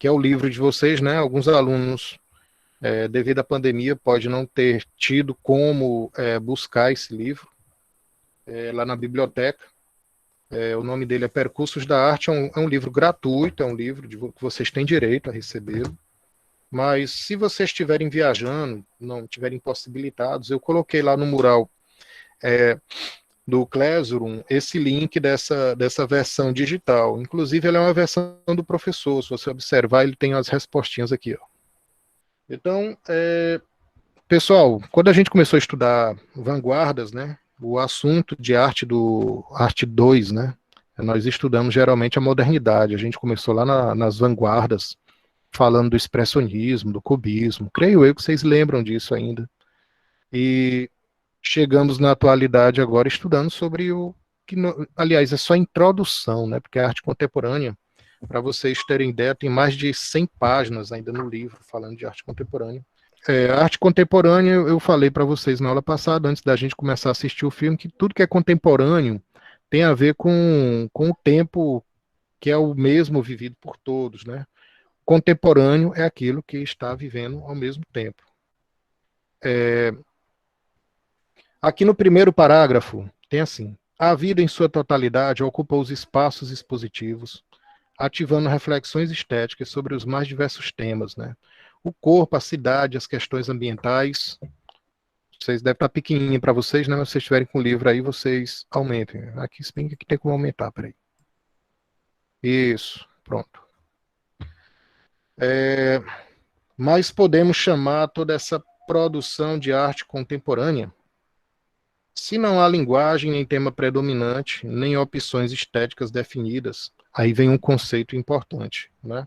que é o livro de vocês, né? Alguns alunos, devido à pandemia, pode não ter tido como buscar esse livro lá na biblioteca. O nome dele é Percursos da Arte, é um livro gratuito, é um livro que vocês têm direito a recebê-lo. Mas se vocês estiverem viajando, não estiverem possibilitados, eu coloquei lá no mural do Classroom esse link dessa versão digital. Inclusive, ela é uma versão do professor. Se você observar, ele tem as respostinhas aqui. Ó. Então, pessoal, quando a gente começou a estudar vanguardas, né, o assunto de arte 2, né, nós estudamos geralmente a modernidade. A gente começou lá nas vanguardas, falando do expressionismo, do cubismo. Creio eu que vocês lembram disso ainda. E chegamos na atualidade agora estudando sobre o que, aliás, é só introdução, né? Porque a arte contemporânea, para vocês terem ideia, tem mais de 100 páginas ainda no livro falando de arte contemporânea. A arte contemporânea, eu falei para vocês na aula passada, antes da gente começar a assistir o filme, que tudo que é contemporâneo tem a ver com o tempo que é o mesmo vivido por todos, né? Contemporâneo é aquilo que está vivendo ao mesmo tempo. Aqui no primeiro parágrafo, tem assim: a vida em sua totalidade ocupa os espaços expositivos, ativando reflexões estéticas sobre os mais diversos temas, né? O corpo, a cidade, as questões ambientais. Vocês devem estar pequenininho para vocês, né? Mas se vocês estiverem com o livro aí, vocês aumentem. Aqui, se bem que aqui tem como aumentar, peraí. Isso, pronto. Mas podemos chamar toda essa produção de arte contemporânea se não há linguagem nem tema predominante, nem opções estéticas definidas. Aí vem um conceito importante, né?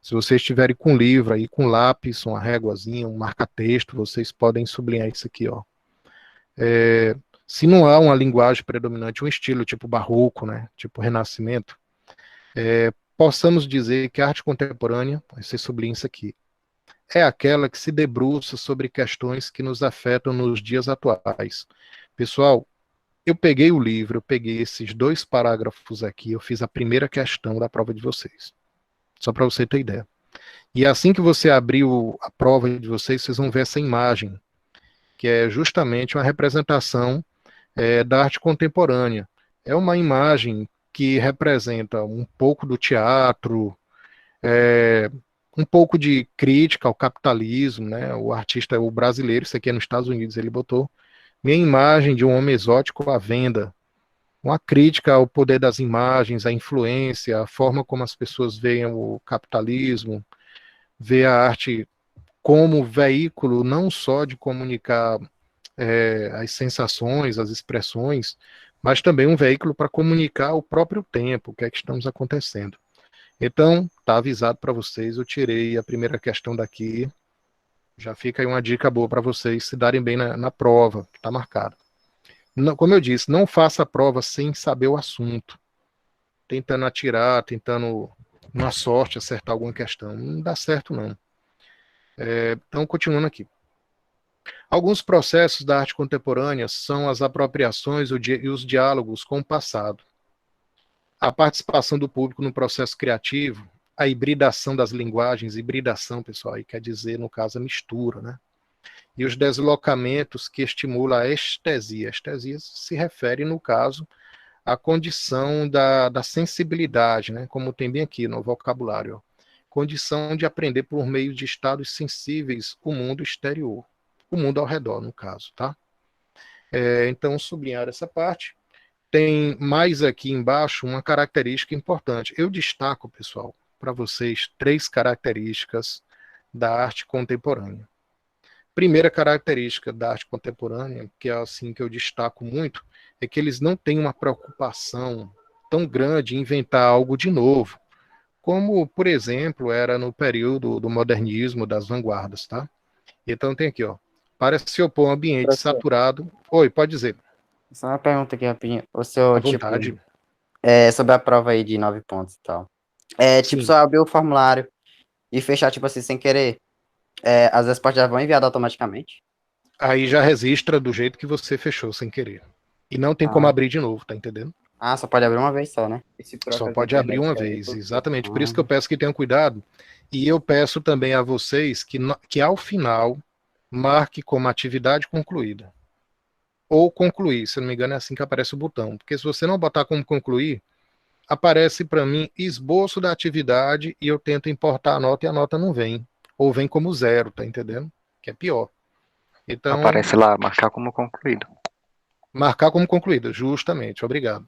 Se vocês estiverem com livro aí, com lápis, uma réguazinha, um marca-texto, vocês podem sublinhar isso aqui, ó. Se não há uma linguagem predominante, um estilo tipo barroco, né? Tipo renascimento, possamos dizer que a arte contemporânea, você sublinha isso aqui, é aquela que se debruça sobre questões que nos afetam nos dias atuais. Pessoal, eu peguei o livro, eu peguei esses 2 parágrafos aqui, eu fiz a primeira questão da prova de vocês. Só para você ter ideia. E assim que você abrir a prova de vocês, vocês vão ver essa imagem, que é justamente uma representação da arte contemporânea. É uma imagem que representa um pouco do teatro, um pouco de crítica ao capitalismo, né? O artista, o brasileiro, isso aqui é nos Estados Unidos, ele botou minha imagem de um homem exótico à venda. Uma crítica ao poder das imagens, à influência, a forma como as pessoas veem o capitalismo, vê a arte como veículo não só de comunicar as sensações, as expressões, mas também um veículo para comunicar o próprio tempo, o que é que estamos acontecendo. Então, está avisado para vocês, eu tirei a primeira questão daqui, já fica aí uma dica boa para vocês se darem bem na prova, que está marcada. Como eu disse, não faça a prova sem saber o assunto, tentando atirar, tentando, na sorte, acertar alguma questão. Não dá certo, não. Então, continuando aqui. Alguns processos da arte contemporânea são as apropriações e os diálogos com o passado. A participação do público no processo criativo, a hibridação das linguagens, hibridação, pessoal, aí quer dizer, no caso, a mistura, né? E os deslocamentos que estimulam a estesia. A estesia se refere, no caso, à condição da sensibilidade, né? Como tem bem aqui no vocabulário. Ó. Condição de aprender por meio de estados sensíveis o mundo exterior. O mundo ao redor, no caso, tá? Então, sublinhar essa parte. Tem mais aqui embaixo uma característica importante. Eu destaco, pessoal, para vocês 3 características da arte contemporânea. Primeira característica da arte contemporânea, que é assim que eu destaco muito, é que eles não têm uma preocupação tão grande em inventar algo de novo, como, por exemplo, era no período do modernismo, das vanguardas, tá? Então tem aqui, ó, para se opor a um ambiente Professor, saturado... Oi, pode dizer, só uma pergunta aqui rapidinho. O à senhor, tipo, vontade. sobre a prova aí de 9 pontos e tal. Tipo, Sim, só abrir o formulário e fechar, tipo assim, sem querer. As respostas já vão enviadas automaticamente. aí já registra do jeito que você fechou, sem querer. E não tem como Ah, abrir de novo, tá entendendo? só pode abrir uma vez só, né? E se por Só acaso a pode abrir internet uma cair, vez, tudo certo. exatamente. Por isso que eu peço que tenham cuidado E eu peço também a vocês que ao final marque como atividade concluída. Ou concluir, se não me engano é assim que aparece o botão. Porque se você não botar como concluir, aparece para mim esboço da atividade e eu tento importar a nota e a nota não vem. Ou vem como zero, tá entendendo? Que é pior. Então, Aparece lá, marcar como concluído. marcar como concluída, justamente, obrigado.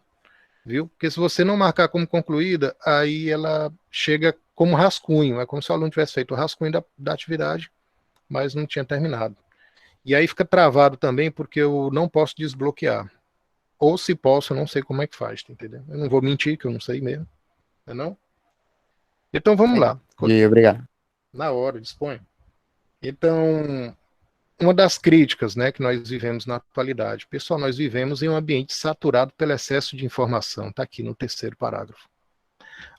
Viu? Porque se você não marcar como concluída, aí ela chega como rascunho. É como se o aluno tivesse feito o rascunho da atividade, mas não tinha terminado. E aí fica travado também porque eu não posso desbloquear. Ou se posso, eu não sei como é que faz, tá entendendo? Eu não vou mentir que eu não sei mesmo, não? Então vamos lá. E obrigado. Na hora, dispõe. Então, uma das críticas, né, que nós vivemos na atualidade, pessoal, nós vivemos em um ambiente saturado pelo excesso de informação, está aqui no terceiro parágrafo.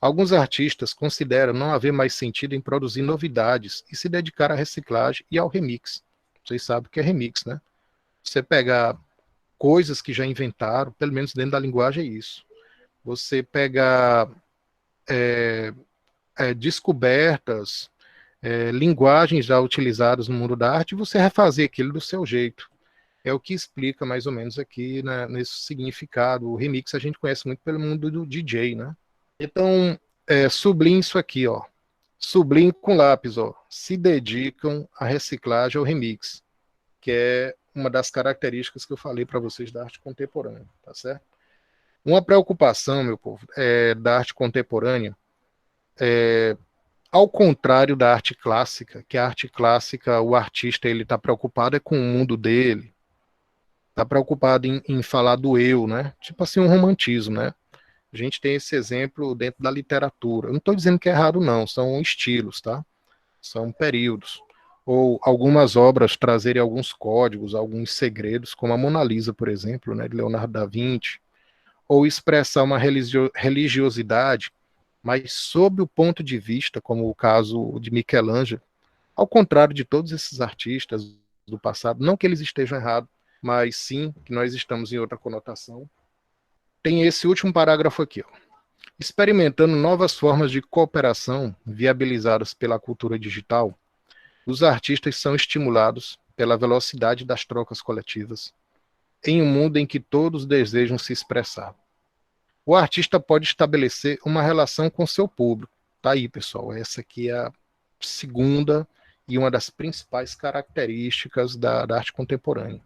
Alguns artistas consideram não haver mais sentido em produzir novidades e se dedicar à reciclagem e ao remix. Vocês sabem o que é remix, né? Você pegar coisas que já inventaram, pelo menos dentro da linguagem é isso. Você pegar descobertas, linguagens já utilizadas no mundo da arte e você refazer aquilo do seu jeito. É o que explica mais ou menos aqui, né, nesse significado. O remix a gente conhece muito pelo mundo do DJ, né? Então, sublinhe isso aqui, ó. Sublinhe com lápis, ó. Se dedicam à reciclagem ou remix, que é uma das características que eu falei para vocês da arte contemporânea, tá certo? Uma preocupação, meu povo, da arte contemporânea, ao contrário da arte clássica, que a arte clássica, o artista ele está preocupado com o mundo dele, está preocupado em falar do eu, né? Tipo assim, um romantismo, né? A gente tem esse exemplo dentro da literatura. Eu não estou dizendo que é errado, não, são estilos, tá? São períodos. Ou algumas obras trazerem alguns códigos, alguns segredos, como a Mona Lisa, por exemplo, né, de Leonardo da Vinci, ou expressar uma religiosidade, mas sob o ponto de vista, como o caso de Michelangelo, ao contrário de todos esses artistas do passado, não que eles estejam errados, mas sim que nós estamos em outra conotação. Tem esse último parágrafo aqui, ó. Experimentando novas formas de cooperação viabilizadas pela cultura digital, os artistas são estimulados pela velocidade das trocas coletivas, em um mundo em que todos desejam se expressar. O artista pode estabelecer uma relação com seu público. Tá aí, pessoal. Essa aqui é a segunda e uma das principais características da arte contemporânea.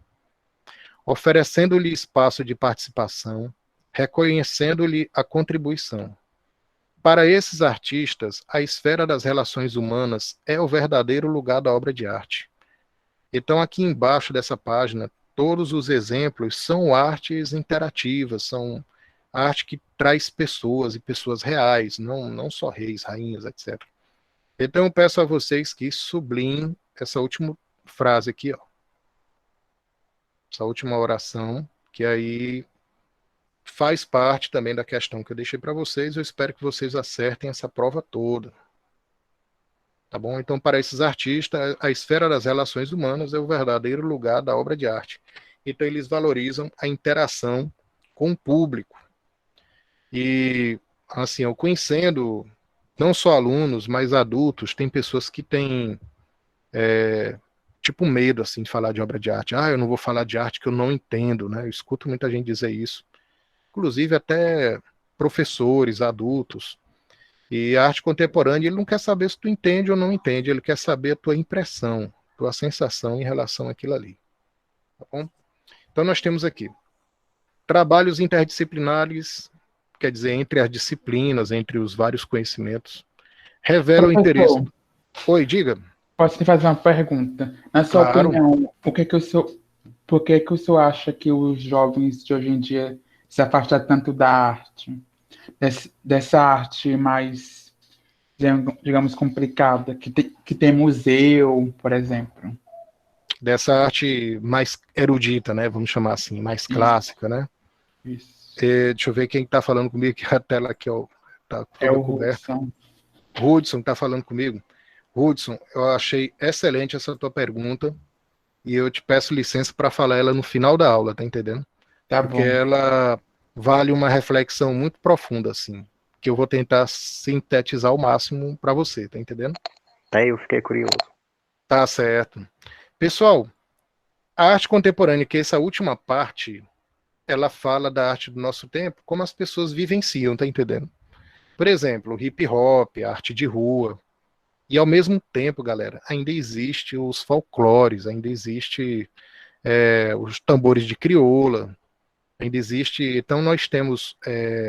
Oferecendo-lhe espaço de participação, reconhecendo-lhe a contribuição. Para esses artistas, a esfera das relações humanas é o verdadeiro lugar da obra de arte. Então, aqui embaixo dessa página, todos os exemplos são artes interativas, são arte que traz pessoas e pessoas reais, não só reis, rainhas, etc. Então, eu peço a vocês que sublinhem essa última frase aqui, ó. Essa última oração, que aí faz parte também da questão que eu deixei para vocês. Eu espero que vocês acertem essa prova toda. Tá bom? Então, para esses artistas, a esfera das relações humanas é o verdadeiro lugar da obra de arte. Então, eles valorizam a interação com o público. E, assim, eu conhecendo não só alunos, mas adultos, tem pessoas que têm, tipo, medo, assim, de falar de obra de arte. Ah, eu não vou falar de arte que eu não entendo, né? Eu escuto muita gente dizer isso. Inclusive, até professores, adultos. E a arte contemporânea, ele não quer saber se tu entende ou não entende, ele quer saber a tua impressão, tua sensação em relação àquilo ali. Tá bom? Então, nós temos aqui trabalhos interdisciplinares, quer dizer, entre as disciplinas, entre os vários conhecimentos, revelam o interesse. Professor, Oi, diga. posso te fazer uma pergunta? Na sua Claro. opinião, por que o senhor acha que os jovens de hoje em dia se afastam tanto da arte? Dessa arte mais, digamos, complicada, que tem museu, por exemplo. Dessa arte mais erudita, né? Vamos chamar assim, mais clássica, né? Isso. Deixa eu ver quem está falando comigo, que a tela aqui está É toda o coberta. Hudson. Hudson está falando comigo. Hudson, eu achei excelente essa tua pergunta e eu te peço licença para falar ela no final da aula, tá entendendo? Tá Porque bom. ela vale uma reflexão muito profunda, assim, que eu vou tentar sintetizar ao máximo para você, tá entendendo? Até eu fiquei curioso. Tá certo. Pessoal, a arte contemporânea, que é essa última parte, ela fala da arte do nosso tempo, como as pessoas vivenciam, tá entendendo? Por exemplo, hip hop, arte de rua. E ao mesmo tempo, galera, ainda existe os folclores, ainda existe os tambores de crioula, ainda existe. Então nós temos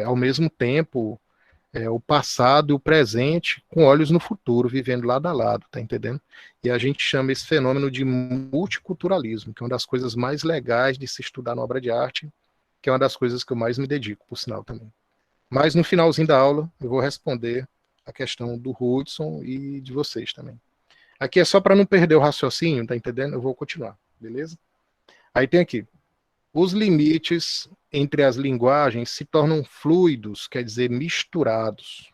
ao mesmo tempo o passado e o presente com olhos no futuro, vivendo lado a lado, tá entendendo? E a gente chama esse fenômeno de multiculturalismo, que é uma das coisas mais legais de se estudar na obra de arte, que é uma das coisas que eu mais me dedico, por sinal também. Mas no finalzinho da aula eu vou responder a questão do Hudson e de vocês também. Aqui é só para não perder o raciocínio, tá entendendo? Eu vou continuar, beleza? Aí tem aqui. Os limites entre as linguagens se tornam fluidos, quer dizer, misturados.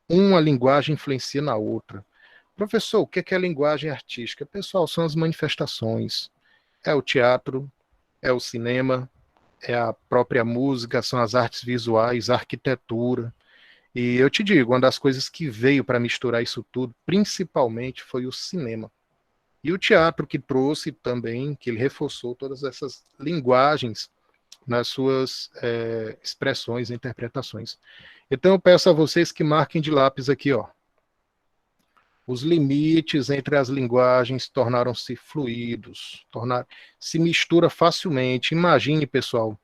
Uma linguagem influencia na outra. Professor, o que é linguagem artística? Pessoal, são as manifestações. É o teatro, é o cinema, é a própria música, são as artes visuais, a arquitetura. E eu te digo, uma das coisas que veio para misturar isso tudo, principalmente, foi o cinema. E o teatro que trouxe também, que ele reforçou todas essas linguagens nas suas expressões e interpretações. Então eu peço a vocês que marquem de lápis aqui, ó. Os limites entre as linguagens tornaram-se fluidos, se mistura facilmente. Imagine, pessoal.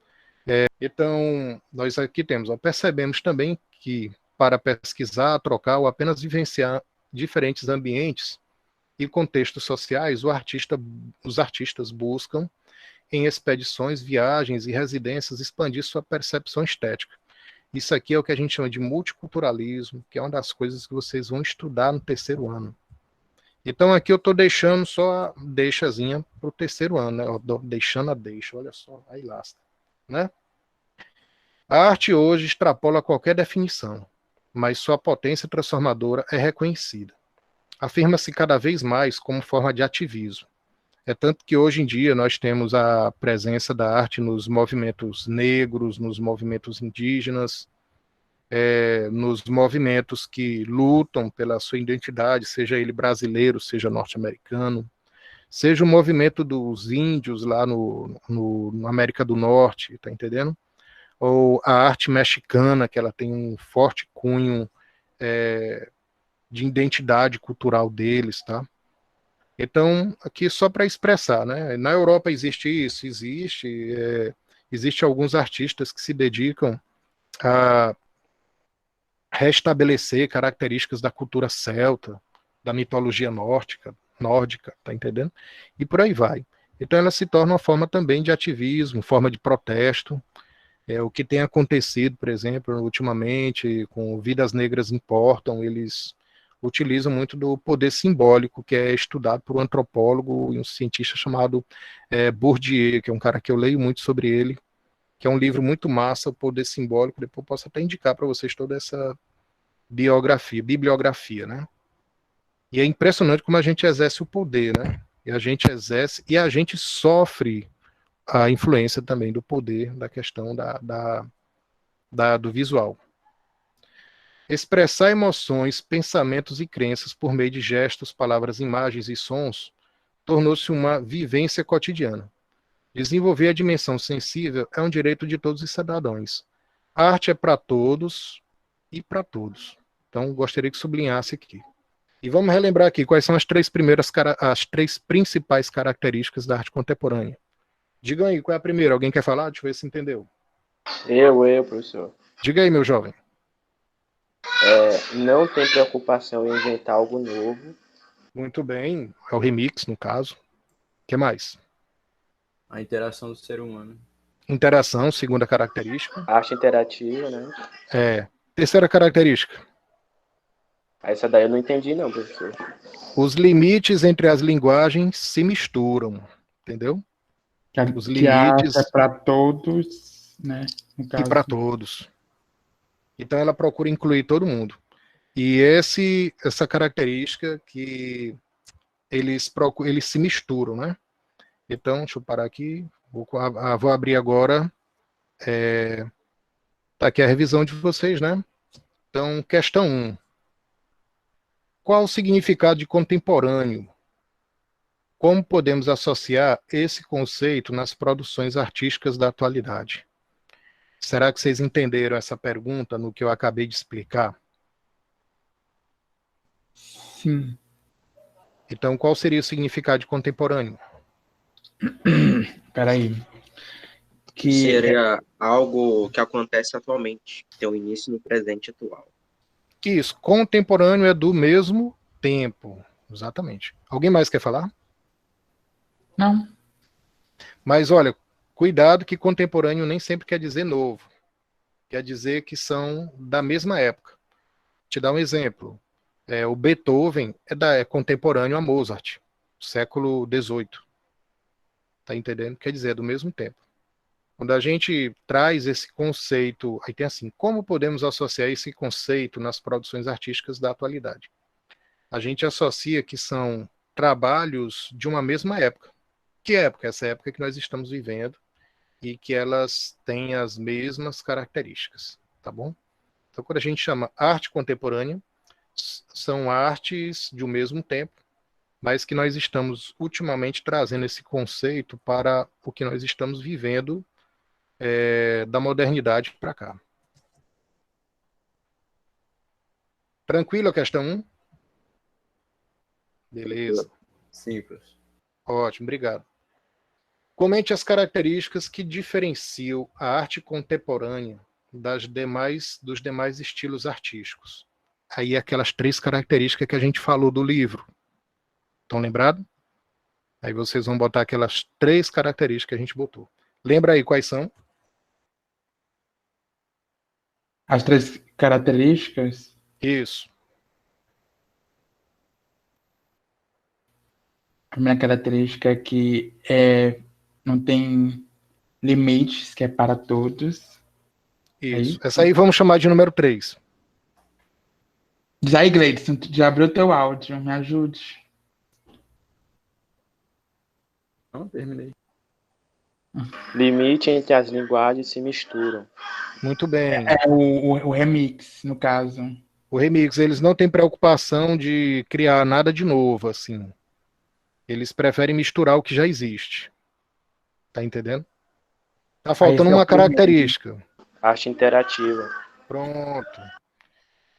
Então, nós aqui temos, ó, percebemos também que para pesquisar, trocar ou apenas vivenciar diferentes ambientes e contextos sociais, os artistas buscam, em expedições, viagens e residências, expandir sua percepção estética. Isso aqui é o que a gente chama de multiculturalismo, que é uma das coisas que vocês vão estudar no terceiro ano. Então aqui eu estou deixando só a deixazinha para o terceiro ano, né? Deixando a deixa, olha só, aí lasca, né? A arte hoje extrapola qualquer definição, mas sua potência transformadora é reconhecida. Afirma-se cada vez mais como forma de ativismo. É tanto que hoje em dia nós temos a presença da arte nos movimentos negros, nos movimentos indígenas, nos movimentos que lutam pela sua identidade, seja ele brasileiro, seja norte-americano, seja o movimento dos índios lá no América do Norte, tá entendendo? Ou a arte mexicana, que ela tem um forte cunho de identidade cultural deles, tá? Então, aqui só para expressar, né? Na Europa existe isso, existe alguns artistas que se dedicam a restabelecer características da cultura celta, da mitologia nórdica, tá entendendo? E por aí vai. Então ela se torna uma forma também de ativismo, forma de protesto. O que tem acontecido, por exemplo, ultimamente, com Vidas Negras Importam, eles utilizam muito do poder simbólico, que é estudado por um antropólogo e um cientista chamado Bourdieu, que é um cara que eu leio muito sobre ele, que é um livro muito massa, O Poder Simbólico. Depois eu posso até indicar para vocês toda essa bibliografia, né? E é impressionante como a gente exerce o poder, né? E a gente exerce e a gente sofre a influência também do poder, da questão do visual. Expressar emoções, pensamentos e crenças por meio de gestos, palavras, imagens e sons tornou-se uma vivência cotidiana. Desenvolver a dimensão sensível é um direito de todos os cidadãos. A arte é para todos e para todos. Então, gostaria que sublinhasse aqui. E vamos relembrar aqui quais são as três principais características da arte contemporânea. Digam aí, qual é a primeira? Alguém quer falar? Deixa eu ver se entendeu. Eu, professor. Diga aí, meu jovem. Não tem preocupação em inventar algo novo. Muito bem. É o remix, no caso. O que mais? A interação do ser humano. Interação, segunda característica. Arte interativa, né? Terceira característica. Essa daí eu não entendi não, professor. Os limites entre as linguagens se misturam. Entendeu? Os limites é para todos, né? No caso. E para todos. Então ela procura incluir todo mundo. E essa característica que eles se misturam, né? Então, deixa eu parar aqui. Vou abrir agora. Tá aqui a revisão de vocês, né? Então, questão 1. Qual o significado de contemporâneo? Como podemos associar esse conceito nas produções artísticas da atualidade? Será que vocês entenderam essa pergunta no que eu acabei de explicar? Sim. Então, qual seria o significado de contemporâneo? Peraí. Que Seria algo que acontece atualmente, que tem um início no presente atual. Isso, contemporâneo é do mesmo tempo. Exatamente. Alguém mais quer falar? Não. Mas olha, cuidado que contemporâneo nem sempre quer dizer novo. Quer dizer que são da mesma época. Vou te dar um exemplo. O Beethoven é contemporâneo a Mozart, século XVIII. Tá entendendo? Quer dizer, é do mesmo tempo. Quando a gente traz esse conceito, aí tem assim, como podemos associar esse conceito nas produções artísticas da atualidade? A gente associa que são trabalhos de uma mesma época. Que época? Essa época que nós estamos vivendo e que elas têm as mesmas características, tá bom? Então, quando a gente chama arte contemporânea, são artes de um mesmo tempo, mas que nós estamos ultimamente trazendo esse conceito para o que nós estamos vivendo da modernidade para cá. Tranquilo a questão 1? Beleza. Sim, professor. Ótimo, obrigado. Comente as características que diferenciam a arte contemporânea dos demais estilos artísticos. Aí aquelas 3 características que a gente falou do livro. Estão lembrados? Aí vocês vão botar aquelas 3 características que a gente botou. Lembra aí quais são? As 3 características. Isso. A primeira característica é que não tem limites, que é para todos. Isso. Essa aí vamos chamar de número 3. Diz aí, Gleidson, já abriu teu áudio, me ajude. Não, terminei. Limite entre as linguagens se misturam. Muito bem. O remix, no caso. O remix, eles não têm preocupação de criar nada de novo, assim. Eles preferem misturar o que já existe. Tá entendendo? Tá faltando uma característica. Arte interativa. Pronto.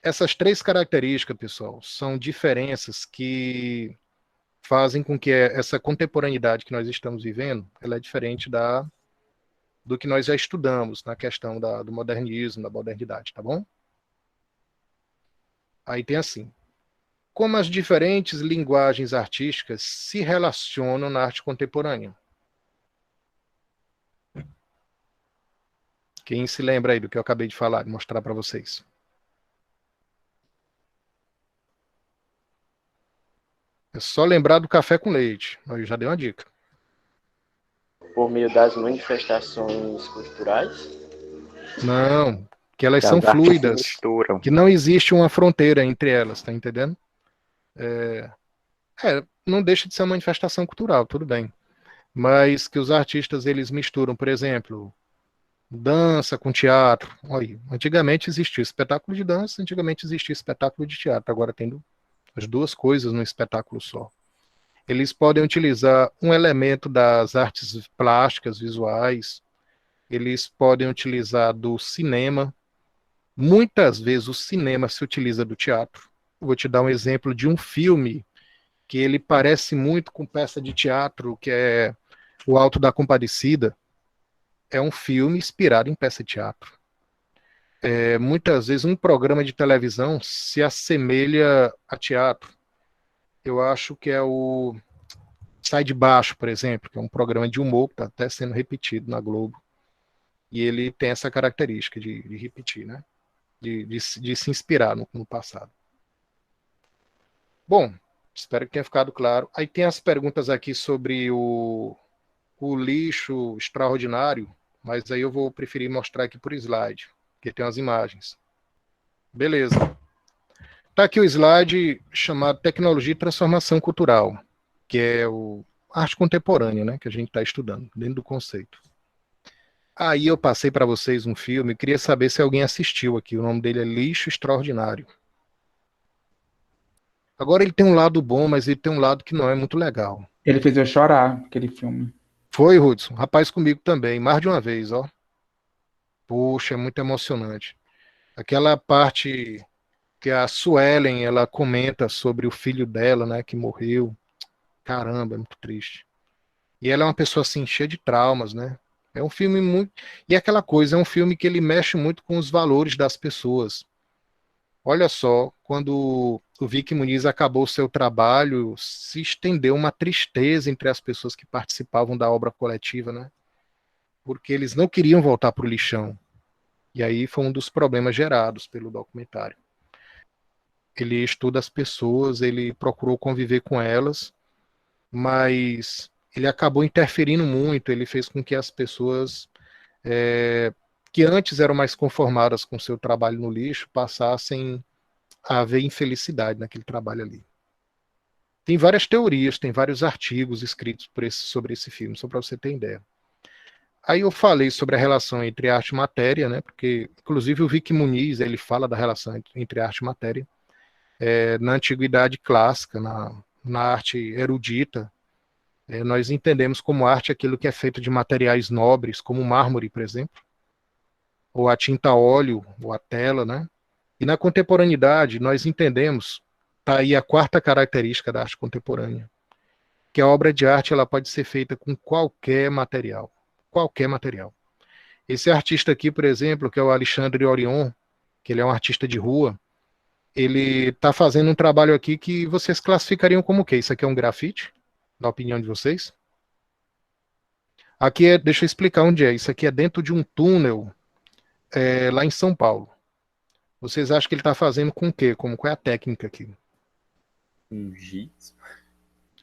Essas 3 características, pessoal, são diferenças que fazem com que essa contemporaneidade que nós estamos vivendo, ela é diferente do que nós já estudamos na questão do modernismo, da modernidade, tá bom? Aí tem assim, como as diferentes linguagens artísticas se relacionam na arte contemporânea? Quem se lembra aí do que eu acabei de falar, de mostrar para vocês? É só lembrar do café com leite. Eu já dei uma dica. Por meio das manifestações culturais? Não, que elas Que são as artes se fluidas. misturam. Que não existe uma fronteira entre elas, tá entendendo? Não deixa de ser uma manifestação cultural, tudo bem. Mas que os artistas, eles misturam, por exemplo, dança com teatro. Olha, antigamente existia espetáculo de dança, antigamente existia espetáculo de teatro. Agora tem as 2 coisas num espetáculo só. Eles podem utilizar um elemento das artes plásticas, visuais. Eles podem utilizar do cinema. Muitas vezes o cinema se utiliza do teatro. Eu vou te dar um exemplo de um filme que ele parece muito com peça de teatro, que é O Alto da Compadecida. É um filme inspirado em peça de teatro. Muitas vezes um programa de televisão se assemelha a teatro. Eu acho que é o Sai de Baixo, por exemplo, que é um programa de humor que está até sendo repetido na Globo. E ele tem essa característica de repetir, né? De se inspirar no passado. Bom, espero que tenha ficado claro. Aí tem as perguntas aqui sobre o lixo extraordinário, mas aí eu vou preferir mostrar aqui por slide, porque tem as imagens. Beleza. Está aqui o slide chamado Tecnologia e Transformação Cultural, que é arte contemporânea, né, que a gente está estudando, dentro do conceito. Aí eu passei para vocês um filme, queria saber se alguém assistiu aqui. O nome dele é Lixo Extraordinário. Agora ele tem um lado bom, mas ele tem um lado que não é muito legal. Ele fez eu chorar, aquele filme. Foi, Hudson, rapaz comigo também, mais de uma vez, ó. Poxa, é muito emocionante. Aquela parte que a Suelen, ela comenta sobre o filho dela, né, que morreu. Caramba, é muito triste. E ela é uma pessoa assim cheia de traumas, né? É um filme muito. E é aquela coisa, é um filme que ele mexe muito com os valores das pessoas. Olha só, quando o Vicky Muniz acabou o seu trabalho, se estendeu uma tristeza entre as pessoas que participavam da obra coletiva, né? Porque eles não queriam voltar para o lixão. E aí foi um dos problemas gerados pelo documentário. Ele estuda as pessoas, ele procurou conviver com elas, mas ele acabou interferindo muito, ele fez com que as pessoas que antes eram mais conformadas com seu trabalho no lixo passassem a ver infelicidade naquele trabalho ali. Tem várias teorias, tem vários artigos escritos sobre esse filme, só para você ter ideia. Aí eu falei sobre a relação entre arte e matéria, né? Porque, inclusive, o Vicky Muniz, ele fala da relação entre arte e matéria. Na antiguidade clássica, na arte erudita, nós entendemos como arte aquilo que é feito de materiais nobres, como o mármore, por exemplo, ou a tinta a óleo, ou a tela, né? E na contemporaneidade, nós entendemos, tá aí a quarta característica da arte contemporânea, que a obra de arte ela pode ser feita com qualquer material. Qualquer material. Esse artista aqui, por exemplo, que é o Alexandre Orion, que ele é um artista de rua, ele está fazendo um trabalho aqui que vocês classificariam como o quê? Isso aqui é um grafite? Na opinião de vocês? Aqui deixa eu explicar onde é. Isso aqui é dentro de um túnel lá em São Paulo. Vocês acham que ele está fazendo com o quê? Qual é a técnica aqui? Um giz.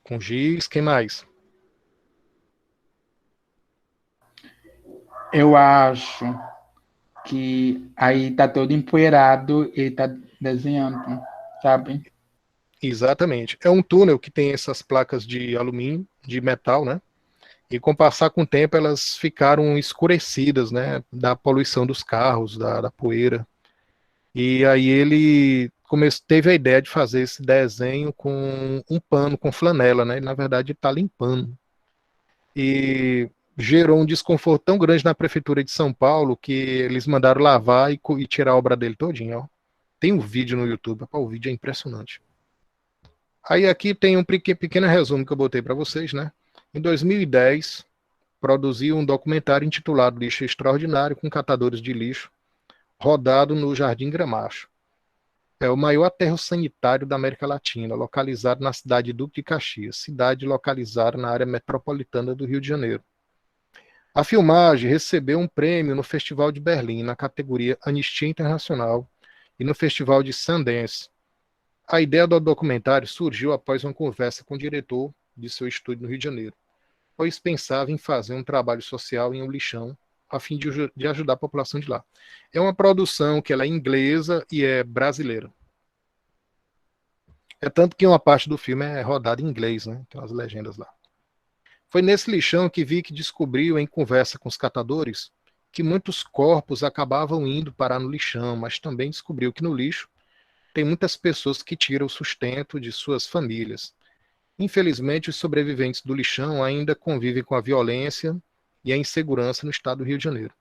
Com giz, quem mais? Eu acho que aí tá todo empoeirado e tá desenhando, sabe? Exatamente. É um túnel que tem essas placas de alumínio, de metal, né? E com o passar com o tempo elas ficaram escurecidas, né? Da poluição dos carros, da poeira. E aí ele teve a ideia de fazer esse desenho com um pano, com flanela, né? E, na verdade está limpando. E gerou um desconforto tão grande na prefeitura de São Paulo que eles mandaram lavar e tirar a obra dele todinho, ó. Tem um vídeo no YouTube, o vídeo é impressionante. Aí aqui tem um pequeno resumo que eu botei para vocês, né? Em 2010, produziu um documentário intitulado Lixo Extraordinário com catadores de lixo, rodado no Jardim Gramacho. É o maior aterro sanitário da América Latina, localizado na cidade de Duque de Caxias, cidade localizada na área metropolitana do Rio de Janeiro. A filmagem recebeu um prêmio no Festival de Berlim, na categoria Anistia Internacional, e no Festival de Sundance. A ideia do documentário surgiu após uma conversa com o diretor de seu estúdio no Rio de Janeiro, pois pensava em fazer um trabalho social em um lixão, a fim de ajudar a população de lá. É uma produção que ela é inglesa e é brasileira. É tanto que uma parte do filme é rodada em inglês, né? Tem as legendas lá. Foi nesse lixão que Vic descobriu, em conversa com os catadores, que muitos corpos acabavam indo parar no lixão, mas também descobriu que no lixo tem muitas pessoas que tiram o sustento de suas famílias. Infelizmente, os sobreviventes do lixão ainda convivem com a violência e a insegurança no estado do Rio de Janeiro.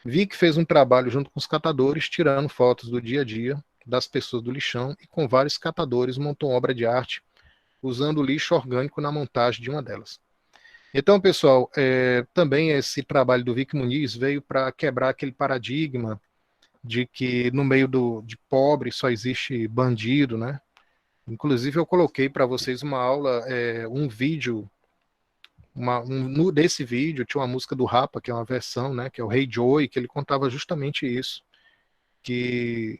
Vic fez um trabalho junto com os catadores, tirando fotos do dia a dia das pessoas do lixão e com vários catadores montou obra de arte usando lixo orgânico na montagem de uma delas. Então, pessoal, também esse trabalho do Vic Muniz veio para quebrar aquele paradigma de que no meio de pobre só existe bandido, né? Inclusive eu coloquei para vocês uma aula, um vídeo, desse vídeo tinha uma música do Rapa, que é uma versão, né? Que é o Hey Joey, que ele contava justamente isso, que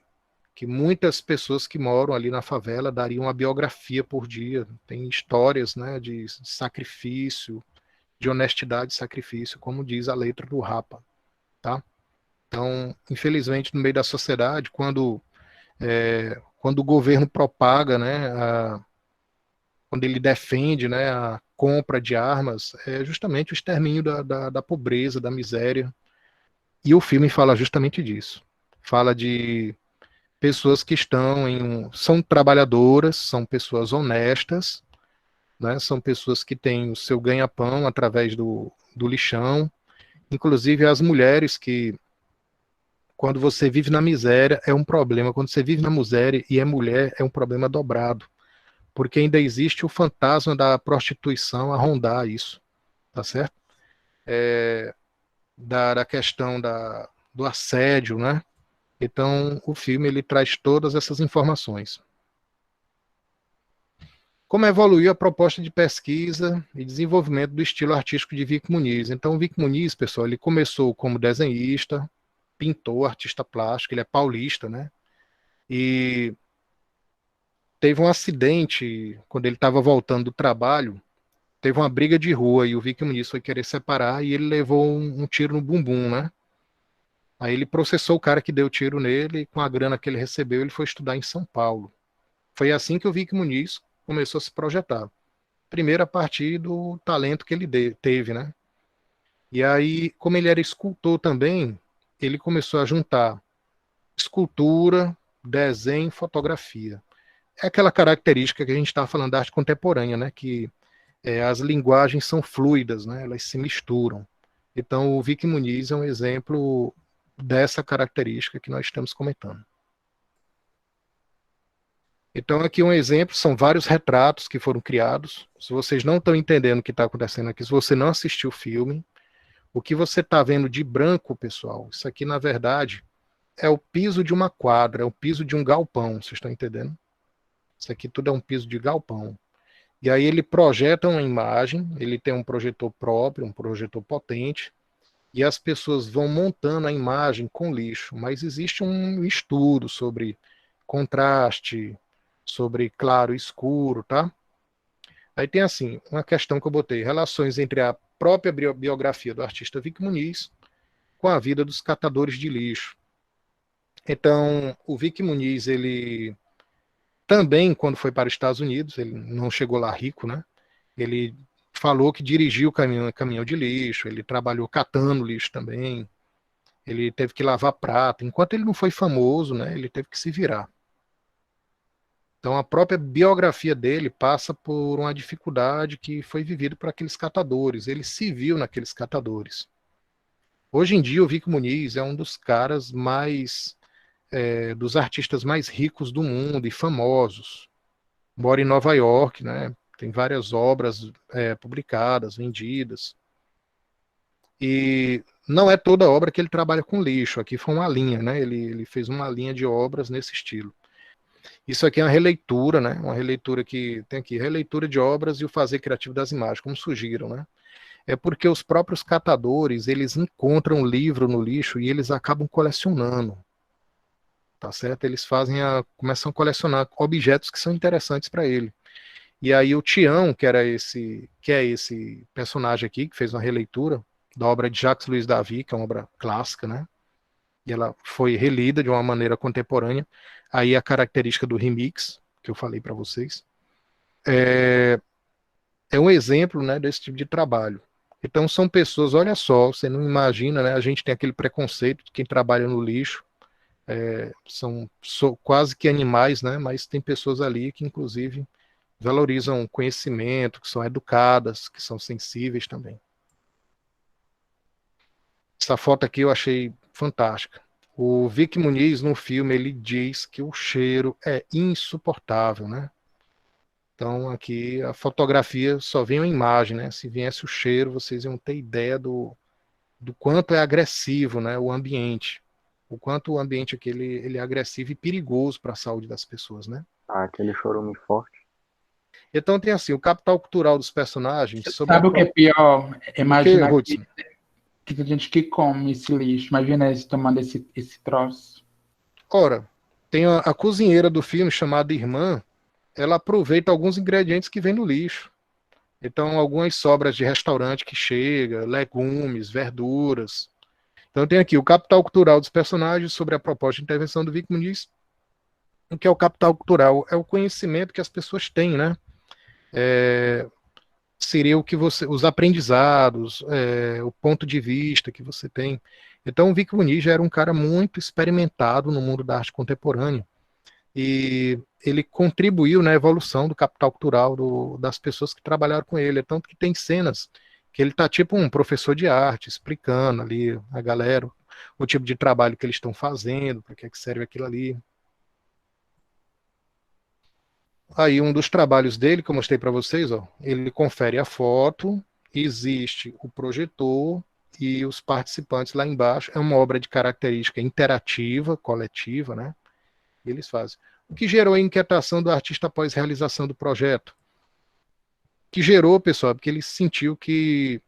muitas pessoas que moram ali na favela dariam uma biografia por dia, tem histórias, né? De sacrifício, de honestidade e sacrifício, como diz a letra do Rapa, tá? Então, infelizmente, no meio da sociedade, quando o governo propaga, né, quando ele defende, né, a compra de armas, é justamente o extermínio da pobreza, da miséria, E o filme fala justamente disso. Fala de pessoas que estão são trabalhadoras, são pessoas honestas, né? São pessoas que têm o seu ganha-pão através do lixão. Inclusive as mulheres que, quando você vive na miséria, é um problema. Quando você vive na miséria e é mulher, é um problema dobrado. Porque ainda existe o fantasma da prostituição a rondar isso, tá certo? Da questão do assédio, né? Então, o filme ele traz todas essas informações. Como evoluiu a proposta de pesquisa e desenvolvimento do estilo artístico de Vic Muniz. Então, o Vic Muniz, pessoal, ele começou como desenhista, pintor, artista plástico, ele é paulista, né? E teve um acidente quando ele estava voltando do trabalho, teve uma briga de rua e o Vic Muniz foi querer separar e ele levou um tiro no bumbum, né? Aí ele processou o cara que deu o tiro nele e com a grana que ele recebeu, ele foi estudar em São Paulo. Foi assim que o Vic Muniz começou a se projetar. Primeiro a partir do talento que ele teve, né? E aí, como ele era escultor também, ele começou a juntar escultura, desenho e fotografia. É aquela característica que a gente está falando da arte contemporânea, né? Que as linguagens são fluidas, né? Elas se misturam. Então, o Vic Muniz é um exemplo dessa característica que nós estamos comentando. Então, aqui um exemplo, são vários retratos que foram criados. Se vocês não estão entendendo o que está acontecendo aqui, se você não assistiu o filme, o que você está vendo de branco, pessoal, isso aqui, na verdade, é o piso de uma quadra, é o piso de um galpão, vocês estão entendendo? Isso aqui tudo é um piso de galpão. E aí ele projeta uma imagem, ele tem um projetor próprio, um projetor potente, e as pessoas vão montando a imagem com lixo, mas existe um estudo sobre contraste, sobre claro e escuro, tá? Aí tem assim, uma questão que eu botei, relações entre a própria biografia do artista Vic Muniz com a vida dos catadores de lixo. Então, o Vic Muniz, ele também, quando foi para os Estados Unidos, ele não chegou lá rico, né? Ele falou que dirigiu caminhão de lixo, ele trabalhou catando lixo também, ele teve que lavar prato. Enquanto ele não foi famoso, né, ele teve que se virar. Então a própria biografia dele passa por uma dificuldade que foi vivida por aqueles catadores. Ele se viu naqueles catadores. Hoje em dia o Vic Muniz é um dos caras mais, dos artistas mais ricos do mundo e famosos. Mora em Nova York, né? Tem várias obras publicadas, vendidas. E não é toda obra que ele trabalha com lixo. Aqui foi uma linha, né? Ele fez uma linha de obras nesse estilo. Isso aqui é uma releitura, né? Uma releitura que tem aqui, releitura de obras e o fazer criativo das imagens, como surgiram, né? É porque os próprios catadores, eles encontram livro no lixo e eles acabam colecionando. Tá certo? Eles começam a colecionar objetos que são interessantes para ele. E aí o Tião, que é esse personagem aqui, que fez uma releitura da obra de Jacques Louis David, que é uma obra clássica, né? E ela foi relida de uma maneira contemporânea. Aí a característica do remix, que eu falei para vocês, é um exemplo, né, desse tipo de trabalho. Então são pessoas, olha só, você não imagina, né? A gente tem aquele preconceito de quem trabalha no lixo, são quase que animais, né? Mas tem pessoas ali que, inclusive, valorizam conhecimento, que são educadas, que são sensíveis também. Essa foto aqui eu achei fantástica. O Vic Muniz, no filme, ele diz que o cheiro é insuportável, né? Então, aqui, a fotografia só vem uma imagem, né? Se viesse o cheiro, vocês iam ter ideia do quanto é agressivo, né? O ambiente. O quanto o ambiente aqui, ele é agressivo e perigoso para a saúde das pessoas, né? Ah, aquele chorume forte. Então, tem assim, o capital cultural dos personagens... Sabe o que é pior? Imaginar que, que tem gente que come esse lixo. Imagina eles tomando esse troço. Ora, tem a cozinheira do filme, chamada Irmã, ela aproveita alguns ingredientes que vem no lixo. Então, algumas sobras de restaurante que chega, legumes, verduras. Então, tem aqui o capital cultural dos personagens sobre a proposta de intervenção do Vic Muniz. O que é o capital cultural? É o conhecimento que as pessoas têm, né? Seria o que os aprendizados, o ponto de vista que você tem. Então o Vic Muniz já era um cara muito experimentado no mundo da arte contemporânea e ele contribuiu na evolução do capital cultural das pessoas que trabalharam com ele. É tanto que tem cenas que ele tá tipo um professor de arte, explicando ali a galera o tipo de trabalho que eles estão fazendo, para que é que serve aquilo ali. Aí um dos trabalhos dele, que eu mostrei para vocês, ó, ele confere a foto, existe o projetor e os participantes lá embaixo. É uma obra de característica interativa, coletiva, né? E eles fazem. O que gerou a inquietação do artista após a realização do projeto? Que gerou, pessoal, porque ele sentiu que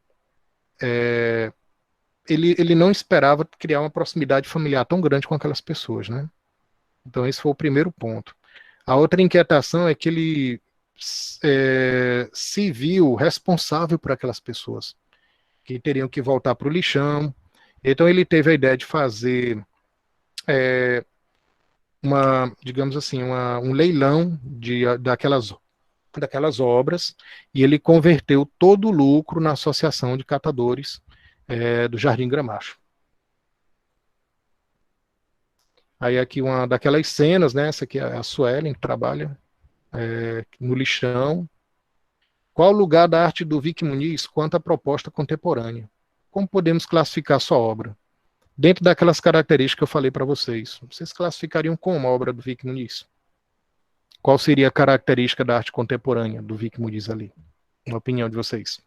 ele não esperava criar uma proximidade familiar tão grande com aquelas pessoas, né? Então esse foi o primeiro ponto. A outra inquietação é que ele se viu responsável por aquelas pessoas que teriam que voltar para o lixão. Então ele teve a ideia de fazer digamos assim, um leilão daquelas obras, e ele converteu todo o lucro na associação de catadores do Jardim Gramacho. Aí aqui uma daquelas cenas, né? Essa aqui é a Suelen, que trabalha no lixão. Qual o lugar da arte do Vic Muniz quanto à proposta contemporânea? Como podemos classificar sua obra? Dentro daquelas características que eu falei para vocês, vocês classificariam como a obra do Vic Muniz? Qual seria a característica da arte contemporânea do Vic Muniz ali? Na opinião de vocês.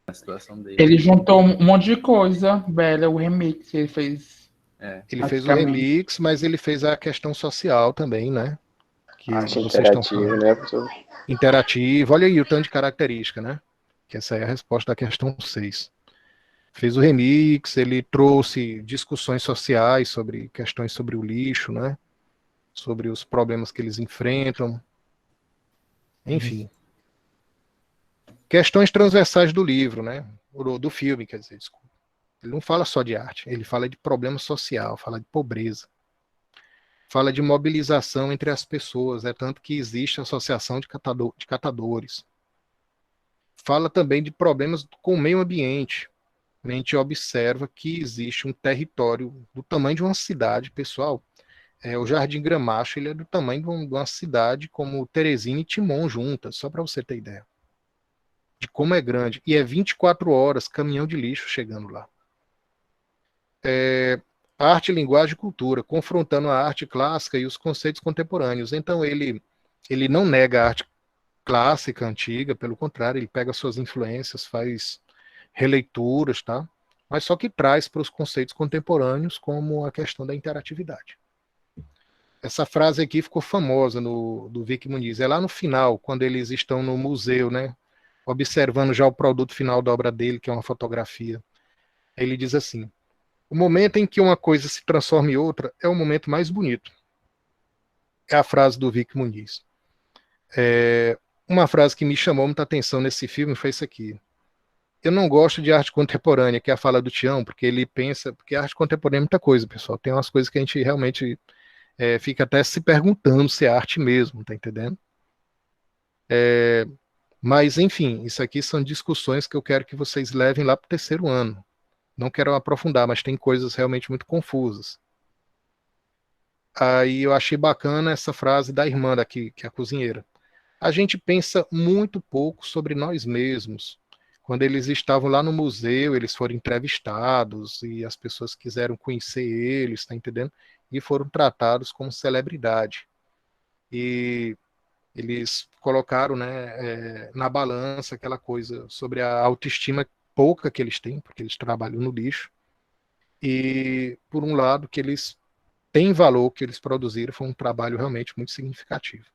A situação dele. Ele juntou um monte de coisa, velho, o remix que ele fez. Ele fez o remix, mas ele fez a questão social também, né? Que Arte vocês estão interativa, falando. né, professor? Interativo, olha aí o tanto de característica, né? Que essa é a resposta da questão 6. Fez o remix, ele trouxe discussões sociais sobre questões sobre o lixo, né? Sobre os problemas que eles enfrentam. Enfim. Questões transversais do livro, né? Do filme, quer dizer, desculpa. Ele não fala só de arte, ele fala de problema social, fala de pobreza. Fala de mobilização entre as pessoas, tanto que existe a associação de catadores. Fala também de problemas com o meio ambiente. A gente observa que existe um território do tamanho de uma cidade, pessoal. O Jardim Gramacho, ele é do tamanho de uma cidade como Teresina e Timon juntas, só para você ter ideia de como é grande. E é 24 horas caminhão de lixo chegando lá. Arte, linguagem e cultura, confrontando a arte clássica e os conceitos contemporâneos. Então ele não nega a arte clássica, antiga, pelo contrário, ele pega suas influências, faz releituras, tá? Mas só que traz para os conceitos contemporâneos como a questão da interatividade. Essa frase aqui ficou famosa do Vic Muniz. É lá no final, quando eles estão no museu, né? Observando já o produto final da obra dele, que é uma fotografia. Ele diz assim: o momento em que uma coisa se transforma em outra é o momento mais bonito. É a frase do Vic Muniz. Uma frase que me chamou muita atenção nesse filme foi isso aqui. Eu não gosto de arte contemporânea, que é a fala do Tião, porque ele pensa... Porque a arte contemporânea é muita coisa, pessoal. Tem umas coisas que a gente realmente fica até se perguntando se é arte mesmo, tá entendendo? Mas, enfim, isso aqui são discussões que eu quero que vocês levem lá para o 3º ano. Não quero aprofundar, mas tem coisas realmente muito confusas. Aí eu achei bacana essa frase da irmã daqui, que é a cozinheira. A gente pensa muito pouco sobre nós mesmos. Quando eles estavam lá no museu, eles foram entrevistados e as pessoas quiseram conhecer eles, tá entendendo? E foram tratados como celebridade. E eles colocaram, né, na balança aquela coisa sobre a autoestima pouca que eles têm, porque eles trabalham no lixo, e por um lado que eles têm valor, que eles produziram, foi um trabalho realmente muito significativo.